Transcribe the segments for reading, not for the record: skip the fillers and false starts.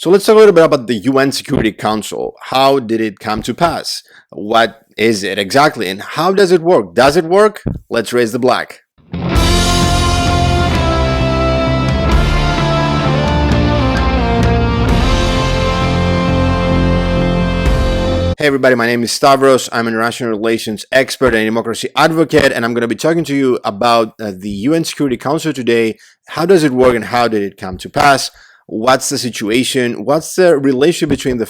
So let's talk a little bit about the UN Security Council. How did it come to pass? What is it exactly? And how does it work? Does it work? Let's raise the black. Hey everybody, my name is Stavros. I'm an international relations expert and democracy advocate, and I'm going to be talking to you about the UN Security Council today. How does it work and how did it come to pass? What's the situation? What's the relationship between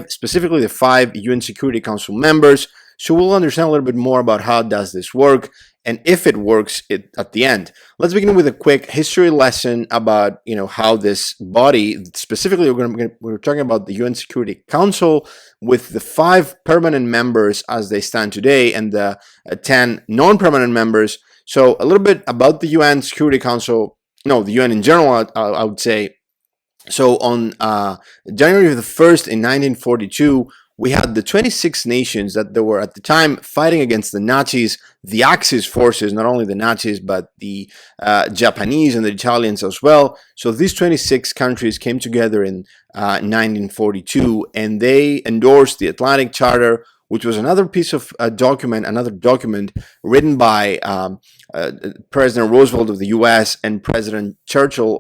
specifically the five UN Security Council members? So we'll understand a little bit more about how does this work and if it works at the end. Let's begin with a quick history lesson about how this body, specifically we're talking about the UN Security Council with the 5 permanent members as they stand today and the 10 non-permanent members. So a little bit about the UN Security Council, the UN in general, I would say. So on January the 1st in 1942, we had the 26 nations that they were at the time fighting against the Nazis, the Axis forces, not only the Nazis, but the Japanese and the Italians as well. So these 26 countries came together in 1942 and they endorsed the Atlantic Charter, which was another piece of another document written by President Roosevelt of the U.S. and President Churchill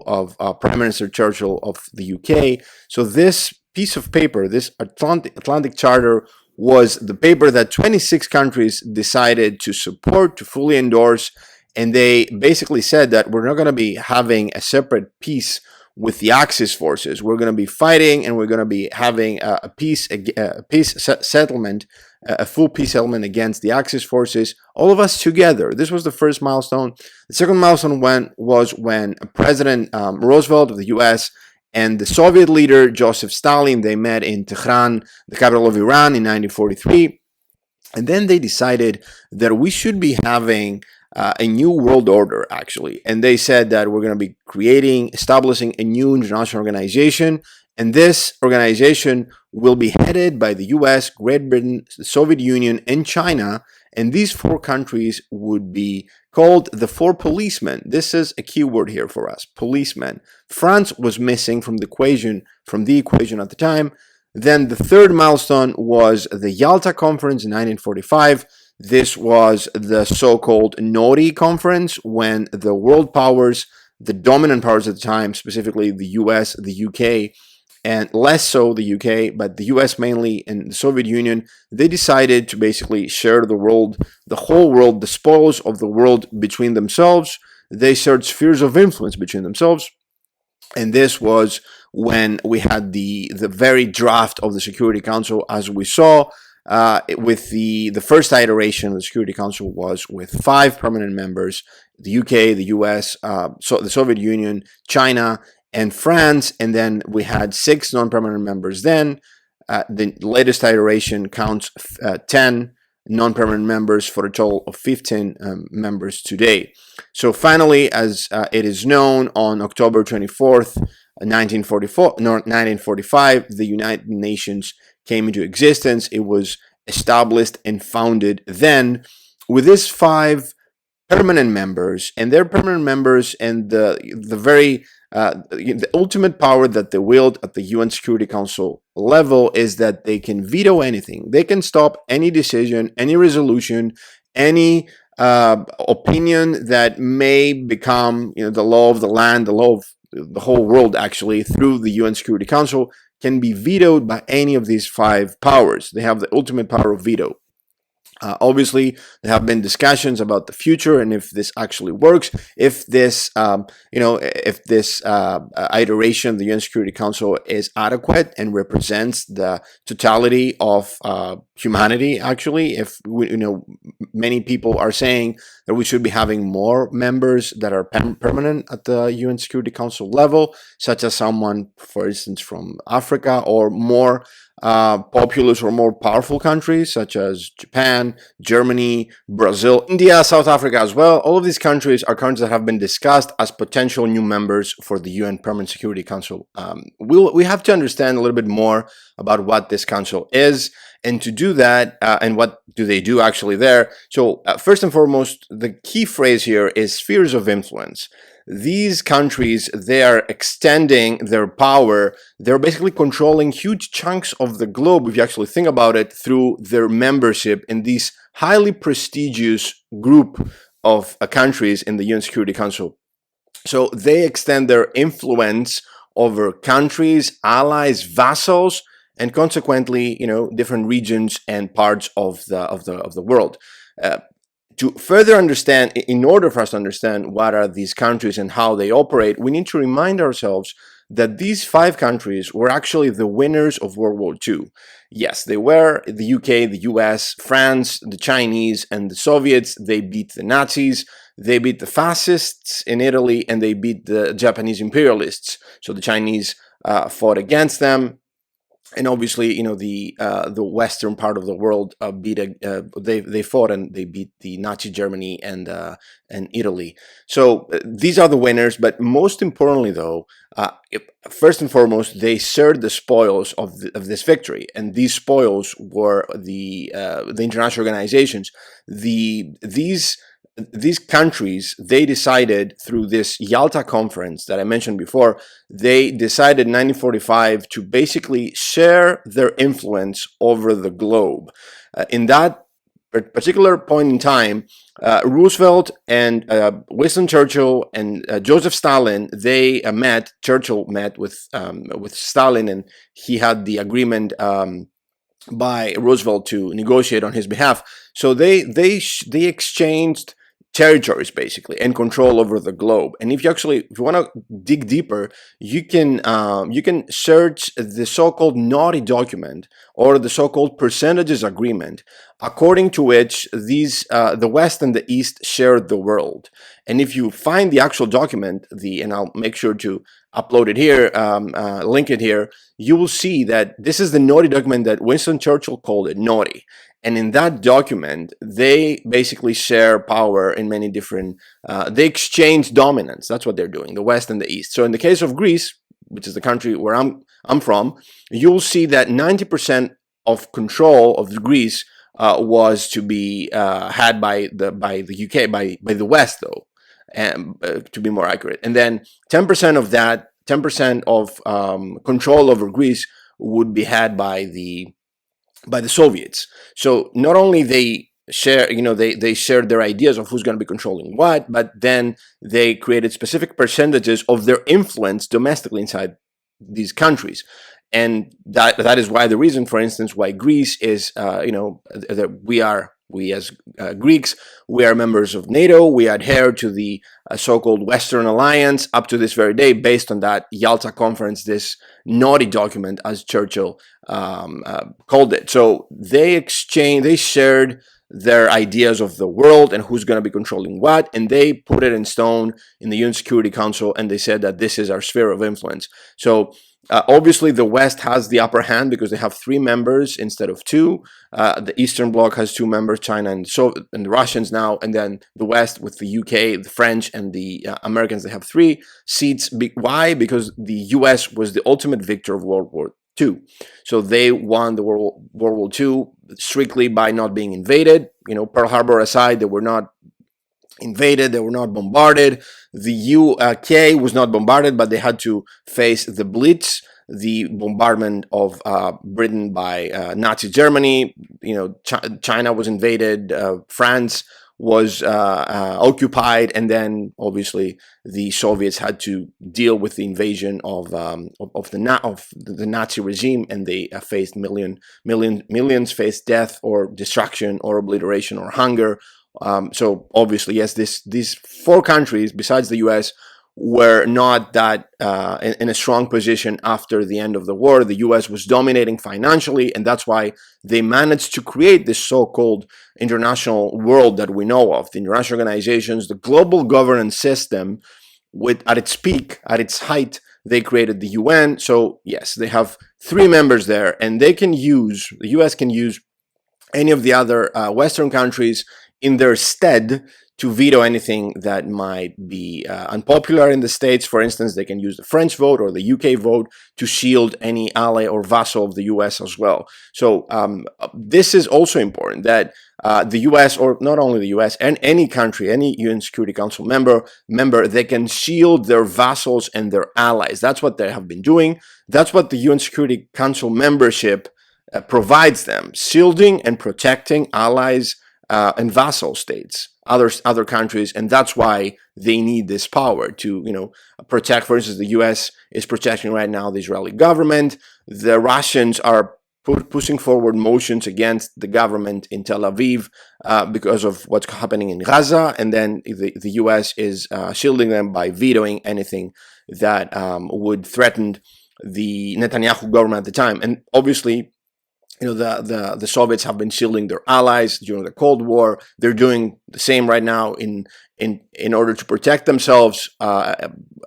Prime Minister Churchill of the UK. So this piece of paper, this Atlantic Charter, was the paper that 26 countries decided to support, to fully endorse, and they basically said that we're not going to be having a separate peace with the Axis forces. We're going to be fighting, and we're going to be having a settlement, a full peace settlement against the Axis forces, all of us together. This was the first milestone. The second milestone was when President Roosevelt of the U.S. and the Soviet leader Joseph Stalin, they met in Tehran, the capital of Iran, in 1943. And then they decided that we should be having a new world order, actually. And they said that we're going to be establishing a new international organization. And this organization will be headed by the US, Great Britain, the Soviet Union, and China. And these 4 countries would be called the 4 policemen. This is a key word here for us, policemen. France was missing from the equation at the time. Then the third milestone was the Yalta Conference in 1945. This was the so-called Nori Conference, when the world powers, the dominant powers at the time, specifically the US, the UK, and less so the UK, but the US mainly and the Soviet Union, they decided to basically share the world, the whole world, the spoils of the world between themselves. They shared spheres of influence between themselves. And this was when we had the very draft of the Security Council, as we saw. With the first iteration of the Security Council was with 5 permanent members: the UK, the US, the Soviet Union, China, and France. And then we had 6 non-permanent members. Then the latest iteration counts 10 non-permanent members for a total of 15 members today. So finally, as it is known, on October 24th, 1945, the United Nations came into existence. It was established and founded then with these 5 permanent members, and their permanent members, and the ultimate power that they wield at the UN Security Council level is that they can veto anything. They can stop any decision, any resolution, any opinion that may become the law of the land, the law of the whole world, actually, through the UN Security Council, can be vetoed by any of these 5 powers. They have the ultimate power of veto. Obviously, there have been discussions about the future and if this actually works, if this iteration of the UN Security Council is adequate and represents the totality of humanity. Actually, if many people are saying that we should be having more members that are permanent at the UN Security Council level, such as someone, for instance, from Africa, or more populous or more powerful countries such as Japan, Germany, Brazil, India, South Africa as well. All of these countries are countries that have been discussed as potential new members for the UN Permanent Security Council. We have to understand a little bit more about what this council is, and to do that, and what do they do actually there. So first and foremost, the key phrase here is spheres of influence. these countries, they are extending their power. They're basically controlling huge chunks of the globe, if you actually think about it, through their membership in these highly prestigious group of countries in the UN Security Council. So they extend their influence over countries, allies, vassals, and consequently, different regions and parts of the world. To further understand, in order for us to understand what are these countries and how they operate, we need to remind ourselves that these 5 countries were actually the winners of World War II. Yes, they were the UK, the US, France, the Chinese, and the Soviets. They beat the Nazis, they beat the fascists in Italy, and they beat the Japanese imperialists. So the Chinese fought against them. And obviously, the western part of the world they fought and they beat the Nazi Germany and Italy. So these are the winners. But most importantly, though, first and foremost, they shared the spoils of this victory, and these spoils were the international organizations. These countries, they decided through this Yalta conference that I mentioned before, they decided in 1945 to basically share their influence over the globe. In that particular point in time, Roosevelt and Winston Churchill and Joseph Stalin, they met. Churchill met with Stalin, and he had the agreement by Roosevelt to negotiate on his behalf. So they exchanged territories basically and control over the globe. And if you want to dig deeper, you can search the so-called naughty document or the so-called percentages agreement, according to which these the West and the East shared the world. And if you find the actual document, and I'll make sure to upload it here, link it here, you will see that this is the naughty document that Winston Churchill called it naughty. And in that document, they basically share power in many different, they exchange dominance. That's what they're doing, the West and the East. So in the case of Greece, which is the country where I'm from, you'll see that 90% of control of Greece was to be had by the UK, by the West, though, and to be more accurate. And then 10% of that, 10% of control over Greece would be had by the Soviets. So not only they share, they shared their ideas of who's going to be controlling what, but then they created specific percentages of their influence domestically inside these countries. And that is why the reason, for instance, why Greece is, we as Greeks, we are members of NATO. We adhere to the so-called Western Alliance up to this very day, based on that Yalta conference, this naughty document, as Churchill called it. So they shared their ideas of the world and who's going to be controlling what, and they put it in stone in the UN Security Council, and they said that this is our sphere of influence. So obviously, the West has the upper hand because they have 3 members instead of 2. The Eastern Bloc has 2 members, China and the Russians now, and then the West with the UK, the French, and the Americans, they have 3 seats. Why? Because the US was the ultimate victor of World War II. So they won the World War II strictly by not being invaded. Pearl Harbor aside, they were not invaded, they were not bombarded. The UK was not bombarded, but they had to face the Blitz, the bombardment of Britain by Nazi Germany. China was invaded, France was occupied, and then obviously the Soviets had to deal with the invasion of the Nazi regime, and they faced millions faced death or destruction or obliteration or hunger. So obviously, yes, these 4 countries, besides the US, were not that in a strong position after the end of the war. The US was dominating financially, and that's why they managed to create this so-called international world that we know of, the international organizations, the global governance system. At its peak, at its height, they created the UN. So yes, they have 3 members there, and the US can use any of the other Western countries in their stead to veto anything that might be unpopular in the States. For instance, they can use the French vote or the UK vote to shield any ally or vassal of the US as well. So this is also important, that the US, or not only the US, and any country, any UN Security Council member, they can shield their vassals and their allies. That's what they have been doing. That's what the UN Security Council membership provides them, shielding and protecting allies and vassal states, other countries, and that's why they need this power to, protect. For instance, the U.S. is protecting right now the Israeli government. The Russians are pushing forward motions against the government in Tel Aviv because of what's happening in Gaza, and then the U.S. is shielding them by vetoing anything that would threaten the Netanyahu government at the time. And obviously, the Soviets have been shielding their allies during the Cold War. They're doing the same right now in order to protect themselves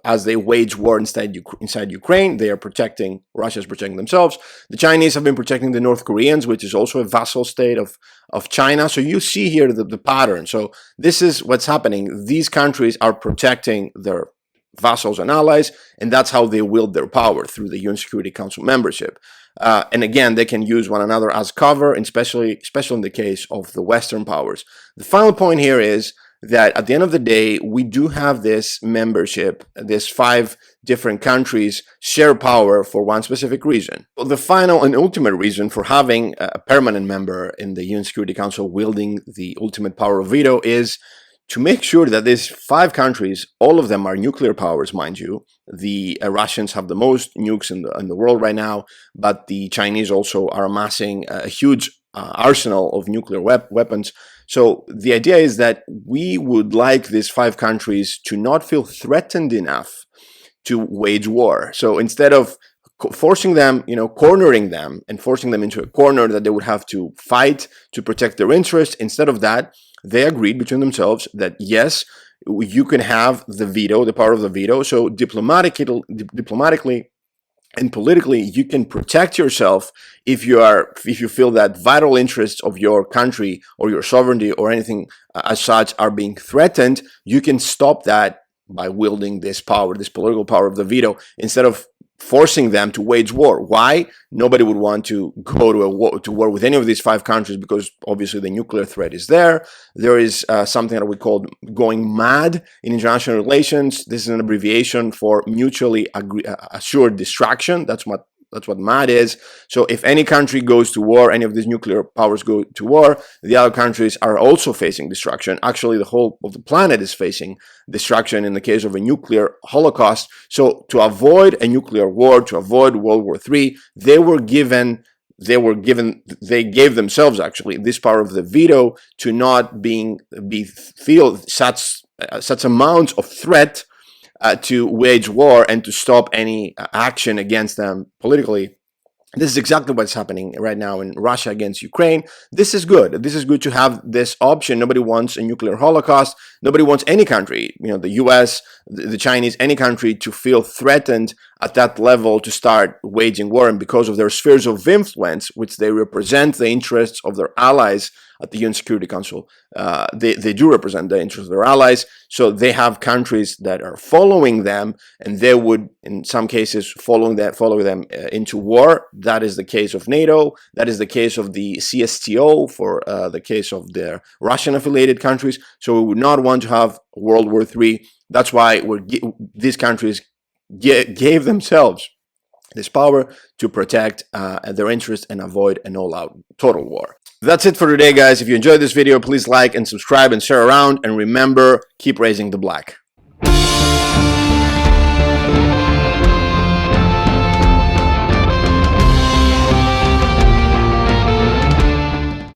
as they wage war inside Ukraine. They are protecting, Russia is protecting themselves. The Chinese have been protecting the North Koreans, which is also a vassal state of China. So you see here the pattern. So this is what's happening. These countries are protecting their vassals and allies, and that's how they wield their power, through the UN Security Council membership. And again, they can use one another as cover, and especially in the case of the Western powers. The final point here is that at the end of the day, we do have this membership. These 5 different countries share power for one specific reason. Well, the final and ultimate reason for having a permanent member in the UN Security Council wielding the ultimate power of veto is to make sure that these 5 countries, all of them are nuclear powers, mind you. The Russians have the most nukes in the world right now, but the Chinese also are amassing a huge arsenal of nuclear weapons. So the idea is that we would like these 5 countries to not feel threatened enough to wage war. So instead of forcing them, cornering them and forcing them into a corner that they would have to fight to protect their interests, instead of that, they agreed between themselves that yes, you can have the veto, the power of the veto. So diplomatically and politically, you can protect yourself if you feel that vital interests of your country or your sovereignty or anything as such are being threatened. You can stop that by wielding this power, this political power of the veto, instead of forcing them to wage war. Why? Nobody would want to go to war with any of these 5 countries, because obviously the nuclear threat is there. There is something that we call going mad in international relations. This is an abbreviation for mutually assured destruction. That's what MAD is. So if any country goes to war, any of these nuclear powers go to war, the other countries are also facing destruction. Actually, the whole of the planet is facing destruction in the case of a nuclear holocaust. So to avoid a nuclear war, to avoid World War III, they gave themselves actually this power of the veto to not feel such amounts of threat to wage war and to stop any action against them politically. This is exactly what's happening right now in Russia against Ukraine. This is good. This is good to have this option. Nobody wants a nuclear holocaust. Nobody wants any country, the US, the Chinese, any country to feel threatened at that level to start waging war. And because of their spheres of influence, which they represent the interests of their allies at the UN Security Council, they do represent the interests of their allies. So they have countries that are following them, and they would, in some cases, follow them into war. That is the case of NATO. That is the case of the CSTO for the case of the Russian-affiliated countries. So we would not want to have World War III. That's why these countries gave themselves this power to protect their interests and avoid an all-out total war. That's it for today, guys. If you enjoyed this video, please like and subscribe and share around. And remember, keep raising the black.